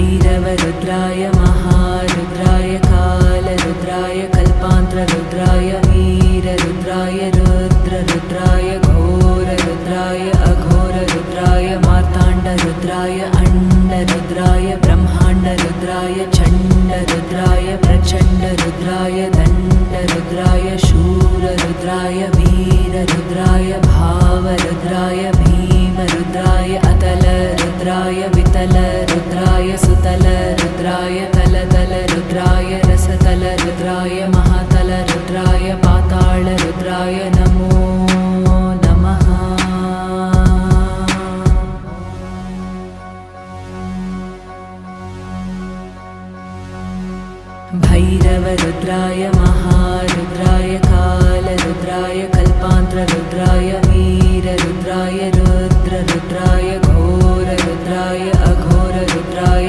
भैरवरुद्राय महारुद्राय कालरुद्राय कल्पान्तरुद्राय वीररुद्राय रुद्ररुद्राय घोररुद्राय अघोररुद्राय मार्ताण्डरुद्राय अण्डरुद्राय ब्रह्माण्डरुद्राय चण्डरुद्राय प्रचण्डरुद्राय दण्डरुद्राय शूररुद्राय वीररुद्राय भावरुद्राय भीमरुद्राय अतलरुद्राय वितलरुद्राय सुतलरुद्राय तलतलरुद्राय रसतलरुद्राय महातलरुद्राय पातालरुद्राय नमो नमः। भैरवरुद्राय महारुद्राय कालरुद्राय कल्पान्तरुद्राय वीररुद्राय रुद्ररुद्राय घोररुद्राय